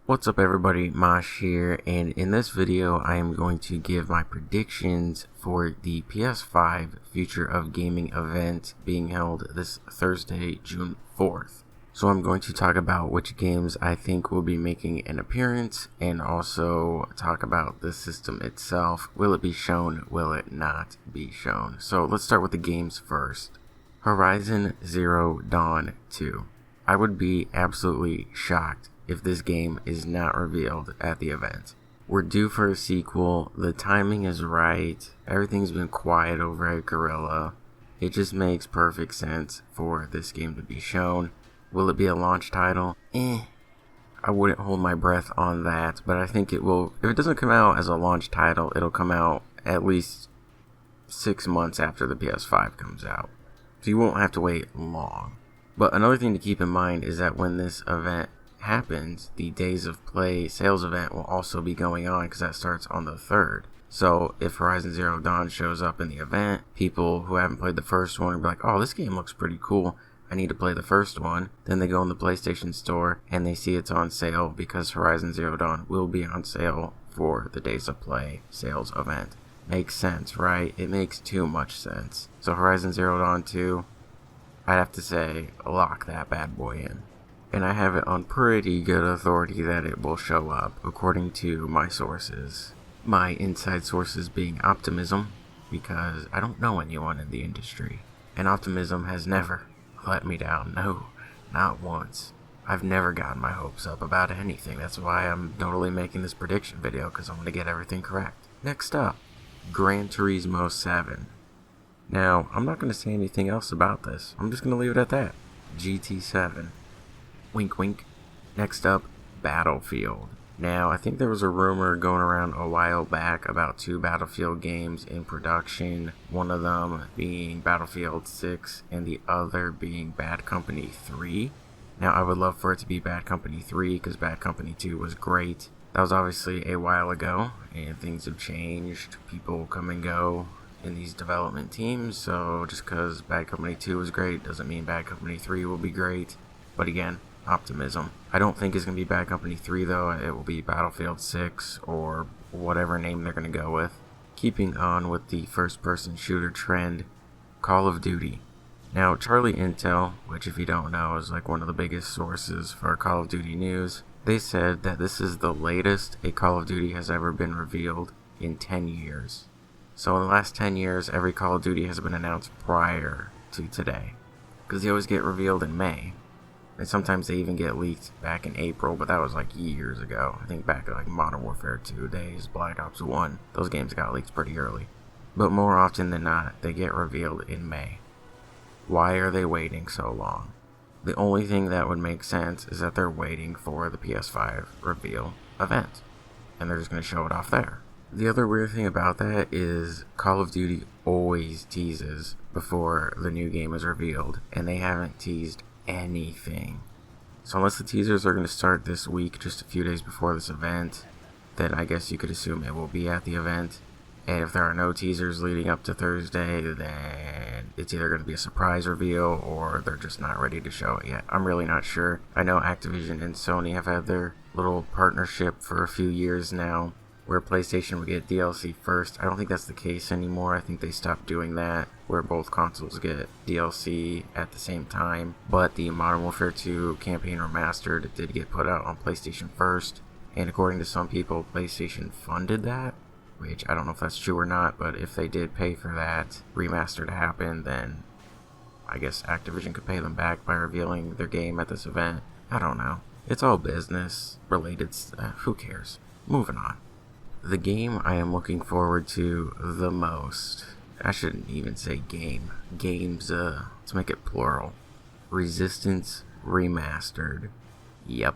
What's up everybody, Mosh here, and in this video I am going to give my predictions for the PS5 Future of Gaming event being held this Thursday, June 4th. So I'm going to talk about which games I think will be making an appearance, and also talk about the system itself. Will it be shown? Will it not be shown? So let's start with the games first. Horizon Zero Dawn 2. I would be absolutely shocked if this game is not revealed at the event. We're due for a sequel, the timing is right, everything's been quiet over at Guerrilla. It just makes perfect sense for this game to be shown. Will it be a launch title? I wouldn't hold my breath on that, but I think it will. If it doesn't come out as a launch title, it'll come out at least 6 months after the PS5 comes out. So you won't have to wait long. But another thing to keep in mind is that when this event happens, the Days of Play sales event will also be going on, because that starts on the 3rd. So if Horizon Zero Dawn shows up in the event, people who haven't played the first one will be like, oh, this game looks pretty cool, I need to play the first one. Then they go in the PlayStation Store and they see it's on sale, because Horizon Zero Dawn will be on sale for the Days of Play sales event. Makes sense, right? It makes too much sense. So Horizon Zero Dawn 2, I'd have to say, lock that bad boy in. And I have it on pretty good authority that it will show up, according to my sources. My inside sources being Optimism, because I don't know anyone in the industry. And Optimism has never let me down. No, not once. I've never gotten my hopes up about anything. That's why I'm totally making this prediction video, because I want to get everything correct. Next up, Gran Turismo 7. Now, I'm not going to say anything else about this. I'm just going to leave it at that. GT7. Wink wink. Next up, Battlefield. Now, I think there was a rumor going around a while back about 2 Battlefield games in production. One of them being Battlefield 6 and the other being Bad Company 3. Now, I would love for it to be Bad Company 3, because Bad Company 2 was great. That was obviously a while ago, and things have changed. People come and go in these development teams, so just because Bad Company 2 was great doesn't mean Bad Company 3 will be great. But again, Optimism. I don't think it's going to be Bad Company 3 though. It will be Battlefield 6 or whatever name they're going to go with. Keeping on with the first-person shooter trend, Call of Duty. Now, Charlie Intel, which if you don't know is like one of the biggest sources for Call of Duty news, they said that this is the latest a Call of Duty has ever been revealed in 10 years. So in the last 10 years, every Call of Duty has been announced prior to today, because they always get revealed in May. And sometimes they even get leaked back in April, but that was like years ago. I think back at like Modern Warfare 2 days, Black Ops 1, those games got leaked pretty early. But more often than not, they get revealed in May. Why are they waiting so long? The only thing that would make sense is that they're waiting for the PS5 reveal event, and they're just going to show it off there. The other weird thing about that is Call of Duty always teases before the new game is revealed, and they haven't teased anything. So unless the teasers are going to start this week, just a few days before this event, then I guess you could assume it will be at the event. And if there are no teasers leading up to Thursday, then it's either going to be a surprise reveal or they're just not ready to show it yet. I'm really not sure. I know Activision and Sony have had their little partnership for a few years now, where PlayStation would get DLC first. I don't think that's the case anymore. I think they stopped doing that, where both consoles get DLC at the same time. But the Modern Warfare 2 campaign Remastered did get put out on PlayStation first, and according to some people, PlayStation funded that, which I don't know if that's true or not, but if they did pay for that remaster to happen, then I guess Activision could pay them back by revealing their game at this event. I don't know. It's all business related stuff. Who cares? Moving on. The game I am looking forward to the most, I shouldn't even say game, games, let's make it plural. Resistance Remastered. Yep,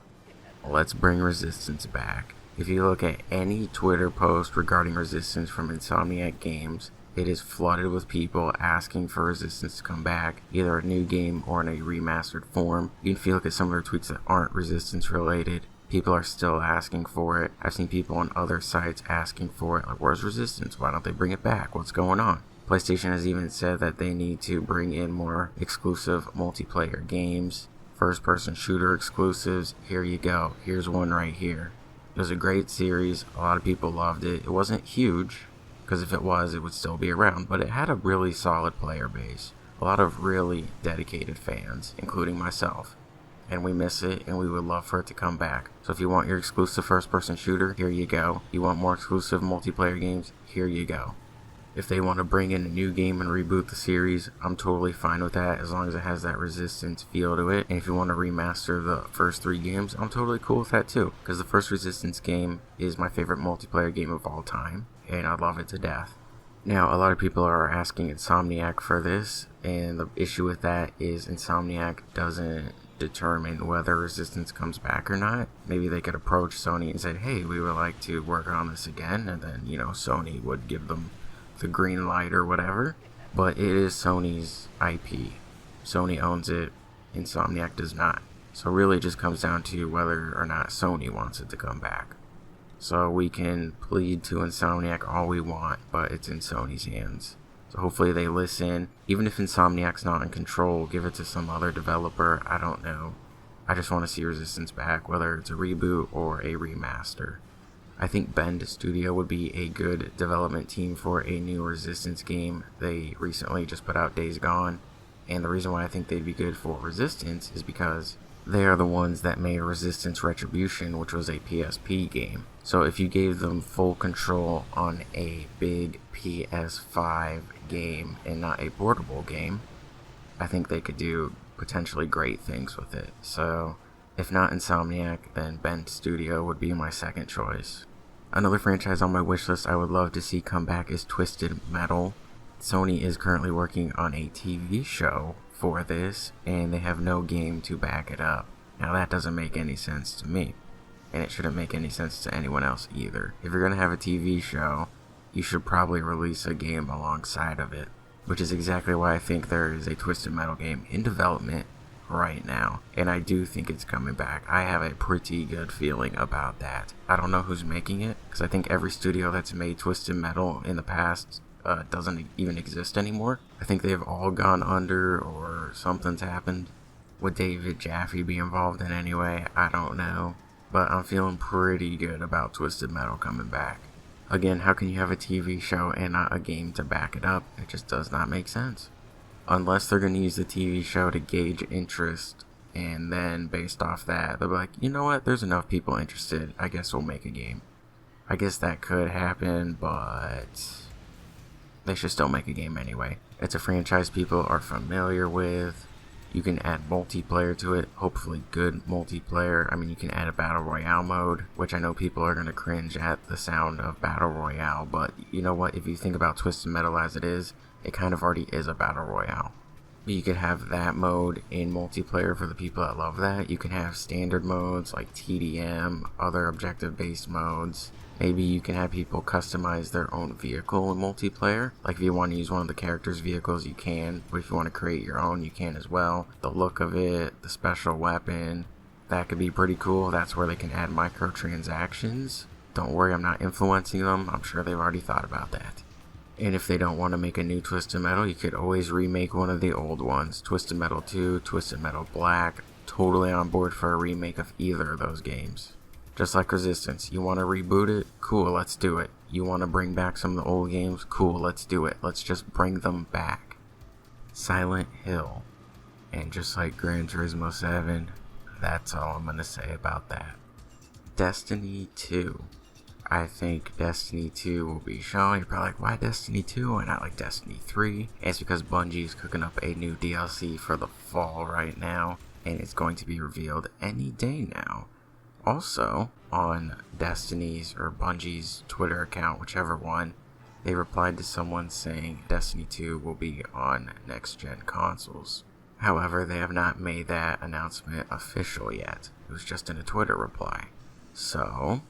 let's bring Resistance back. If you look at any Twitter post regarding Resistance from Insomniac Games, it is flooded with people asking for Resistance to come back, either a new game or in a remastered form. You can feel like at some of their tweets that aren't Resistance related, people are still asking for it. I've seen people on other sites asking for it, like, where's Resistance? Why don't they bring it back? What's going on? PlayStation has even said that they need to bring in more exclusive multiplayer games first person shooter exclusives, here you go. Here's one right here. It was a great series. A lot of people loved it. It wasn't huge, because if it was, it would still be around, but it had a really solid player base. A lot of really dedicated fans, including myself. And we miss it, and we would love for it to come back. So if you want your exclusive first-person shooter, here you go. You want more exclusive multiplayer games, here you go. If they want to bring in a new game and reboot the series, I'm totally fine with that, as long as it has that Resistance feel to it. And if you want to remaster the first 3 games, I'm totally cool with that too, because the first Resistance game is my favorite multiplayer game of all time, and I love it to death. Now, a lot of people are asking Insomniac for this, and the issue with that is Insomniac doesn't determine whether Resistance comes back or not. Maybe they could approach Sony and say, hey, we would like to work on this again, and then, Sony would give them the green light or whatever. But it is Sony's IP. Sony owns it, Insomniac does not. So really it just comes down to whether or not Sony wants it to come back. So we can plead to Insomniac all we want, but it's in Sony's hands. So hopefully they listen. Even if Insomniac's not in control, give it to some other developer. I don't know. I just want to see Resistance back, whether it's a reboot or a remaster. I think Bend Studio would be a good development team for a new Resistance game. They recently just put out Days Gone. And the reason why I think they'd be good for Resistance is because they are the ones that made Resistance Retribution, which was a PSP game. So if you gave them full control on a big PS5 game and not a portable game, I think they could do potentially great things with it. So if not Insomniac, then Bend Studio would be my second choice. Another franchise on my wishlist I would love to see come back is Twisted Metal. Sony is currently working on a TV show for this, and they have no game to back it up. Now that doesn't make any sense to me, and it shouldn't make any sense to anyone else either. If you're going to have a TV show, you should probably release a game alongside of it, which is exactly why I think there is a Twisted Metal game in development right now, and I do think it's coming back. I have a pretty good feeling about that. I don't know who's making it, because I think every studio that's made Twisted Metal in the past doesn't even exist anymore. I think they've all gone under, or something's happened. Would David Jaffe be involved in any way? I don't know, but I'm feeling pretty good about Twisted Metal coming back. Again, how can you have a TV show and not a game to back it up? It just does not make sense. Unless they're going to use the TV show to gauge interest, and then based off that, they'll be like, you know what, there's enough people interested, I guess we'll make a game. I guess that could happen, but they should still make a game anyway. It's a franchise people are familiar with. You can add multiplayer to it, hopefully good multiplayer. I mean, you can add a Battle Royale mode, which I know people are going to cringe at the sound of Battle Royale, but you know what, if you think about Twisted Metal as it is, it kind of already is a Battle Royale. But you could have that mode in multiplayer for the people that love that. You can have standard modes like TDM, other objective-based modes. Maybe you can have people customize their own vehicle in multiplayer. Like if you want to use one of the characters' vehicles, you can. But if you want to create your own, you can as well. The look of it, the special weapon, that could be pretty cool. That's where they can add microtransactions. Don't worry, I'm not influencing them. I'm sure they've already thought about that. And if they don't want to make a new Twisted Metal, you could always remake one of the old ones. Twisted Metal 2, Twisted Metal Black. Totally on board for a remake of either of those games. Just like Resistance, you want to reboot it? Cool, let's do it. You want to bring back some of the old games? Cool, let's do it. Let's just bring them back. Silent Hill. And just like Gran Turismo 7, that's all I'm going to say about that. Destiny 2. I think Destiny 2 will be shown. You're probably like, why Destiny 2 and not like Destiny 3? It's because Bungie is cooking up a new DLC for the fall right now, and it's going to be revealed any day now. Also, on Destiny's or Bungie's Twitter account, whichever one, they replied to someone saying Destiny 2 will be on next-gen consoles. However, they have not made that announcement official yet. It was just in a Twitter reply. So,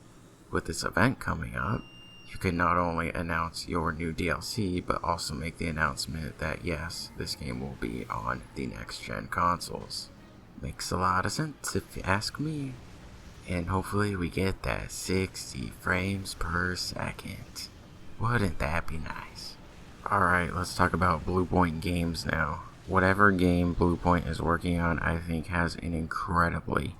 with this event coming up, you can not only announce your new DLC, but also make the announcement that yes, this game will be on the next-gen consoles. Makes a lot of sense if you ask me. And hopefully we get that 60 frames per second. Wouldn't that be nice? Alright, let's talk about Blue Point Games now. whatever game Bluepoint is working on, I think has an incredibly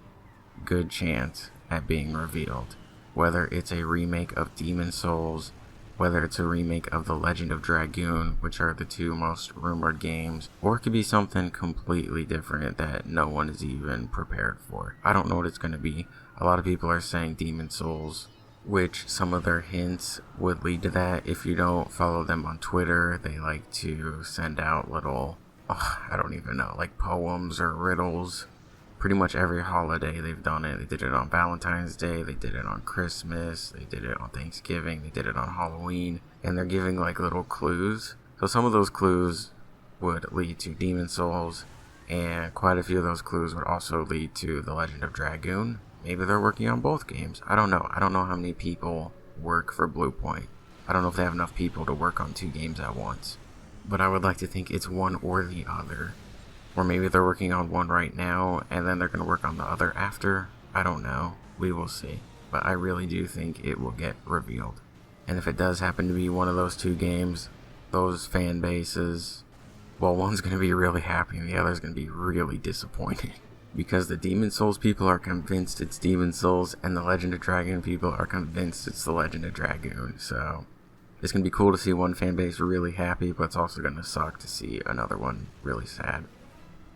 good chance at being revealed. Whether it's a remake of Demon Souls, whether it's a remake of The Legend of Dragoon, which are the two most rumored games, or it could be something completely different that no one is even prepared for. I don't know what it's going to be. A lot of people are saying Demon Souls, which some of their hints would lead to that. If you don't follow them on Twitter, they like to send out little, I don't even know, like poems or riddles. Pretty much every holiday they've done it. They did it on Valentine's Day, they did it on Christmas, they did it on Thanksgiving, they did it on Halloween, and they're giving like little clues. So some of those clues would lead to Demon Souls, and quite a few of those clues would also lead to The Legend of Dragoon. Maybe they're working on both games. I don't know. I don't know how many people work for Bluepoint. I don't know if they have enough people to work on two games at once. But I would like to think it's one or the other. Or maybe they're working on one right now, and then they're going to work on the other after. I don't know. We will see. But I really do think it will get revealed. And if it does happen to be one of those two games, those fan bases, well, one's going to be really happy and the other's going to be really disappointed. Because the Demon Souls people are convinced it's Demon Souls, and the Legend of Dragoon people are convinced it's the Legend of Dragoon. So it's going to be cool to see one fan base really happy, but it's also going to suck to see another one really sad.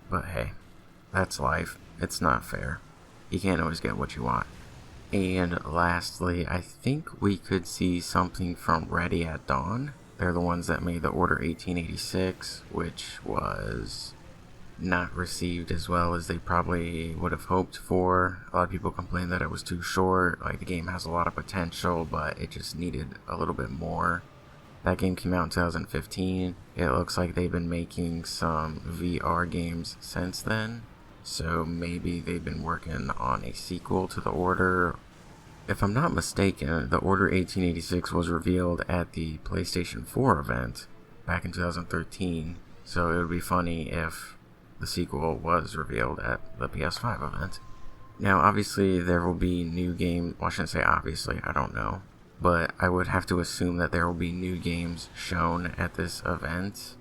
But hey, that's life. It's not fair. You can't always get what you want. And lastly, I think we could see something from Ready at Dawn. They're the ones that made the Order 1886, which was not received as well as they probably would have hoped for. A lot of people complained that it was too short. Like, the game has a lot of potential, but it just needed a little bit more. That game came out in 2015. It looks like they've been making some VR games since then. So maybe they've been working on a sequel to The Order. If I'm not mistaken, The Order 1886 was revealed at the PlayStation 4 event back in 2013. So it would be funny if the sequel was revealed at the PS5 event. Now, obviously, there will be new games. Well, I shouldn't say obviously, I don't know. But I would have to assume that there will be new games shown at this event.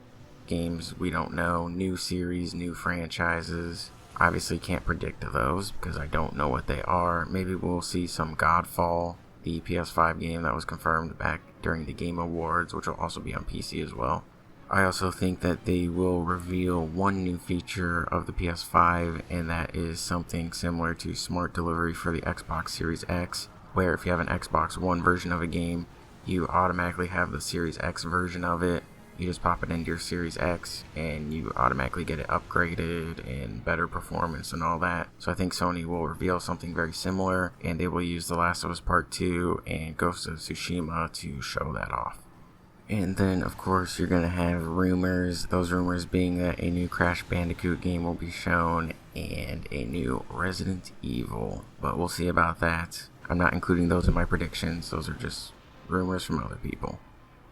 Games we don't know, new series, new franchises. Obviously can't predict those because I don't know what they are. Maybe we'll see some Godfall, the PS5 game that was confirmed back during the Game Awards, which will also be on PC as well. I also think that they will reveal one new feature of the PS5, and that is something similar to Smart Delivery for the Xbox Series X, where if you have an Xbox One version of a game, you automatically have the Series X version of it. You just pop it into your Series X and you automatically get it upgraded and better performance and all that. So I think Sony will reveal something very similar, and they will use The Last of Us Part 2 and Ghost of Tsushima to show that off. And then, of course, you're going to have rumors, those rumors being that a new Crash Bandicoot game will be shown and a new Resident Evil. But we'll see about that. I'm not including those in my predictions. Those are just rumors from other people.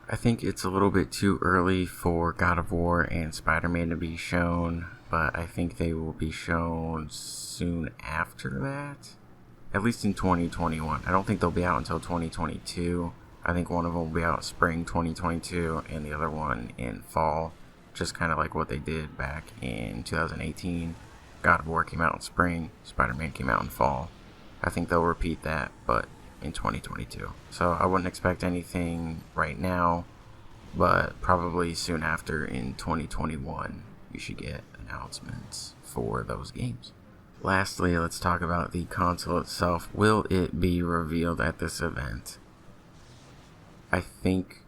I think it's a little bit too early for God of War and Spider-Man to be shown, but I think they will be shown soon after that. At least in 2021. I don't think they'll be out until 2022. I think one of them will be out spring 2022 and the other one in fall. Just kind of like what they did back in 2018. God of War came out in spring, Spider-Man came out in fall. I think they'll repeat that, but in 2022. So I wouldn't expect anything right now, but probably soon after in 2021 you should get announcements for those games. Lastly, let's talk about the console itself. Will it be revealed at this event? I think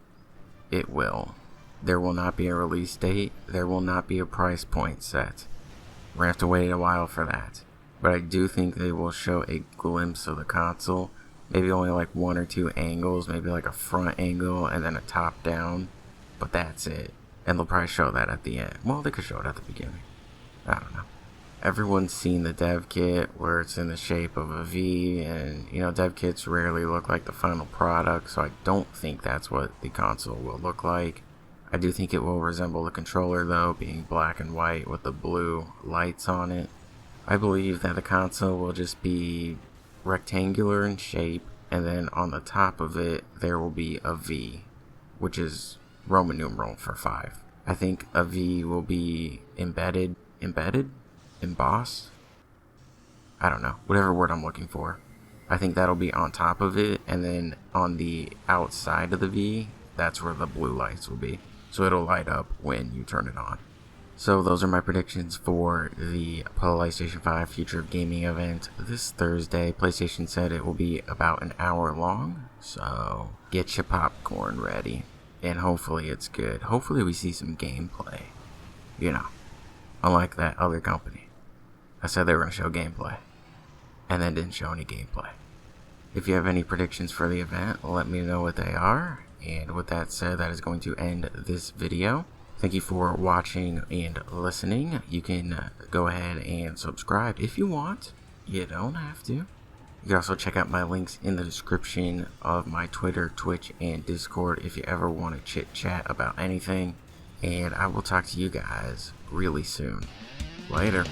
it will. There will not be a release date. There will not be a price point set. We're going to have to wait a while for that. But I do think they will show a glimpse of the console. Maybe only like one or two angles, maybe like a front angle and then a top down, but that's it. And they'll probably show that at the end. Well, they could show it at the beginning. I don't know. Everyone's seen the dev kit where it's in the shape of a V, and dev kits rarely look like the final product, so I don't think that's what the console will look like. I do think it will resemble the controller though, being black and white with the blue lights on it. I believe that the console will just be rectangular in shape, and then on the top of it there will be a V, which is Roman numeral for 5. I think a V will be embossed. I don't know, whatever word I'm looking for. I think that'll be on top of it, and then on the outside of the V, that's where the blue lights will be. So it'll light up when you turn it on. So those are my predictions for the PlayStation 5 Future of Gaming event this Thursday. PlayStation said it will be about an hour long, so get your popcorn ready. And hopefully it's good. Hopefully we see some gameplay. You know, unlike that other company. I said they were going to show gameplay, and then didn't show any gameplay. If you have any predictions for the event, let me know what they are. And with that said, that is going to end this video. Thank you for watching and listening. You can go ahead and subscribe if you want. You don't have to. You can also check out my links in the description of my Twitter, Twitch, and Discord if you ever want to chit-chat about anything. And I will talk to you guys really soon. Later.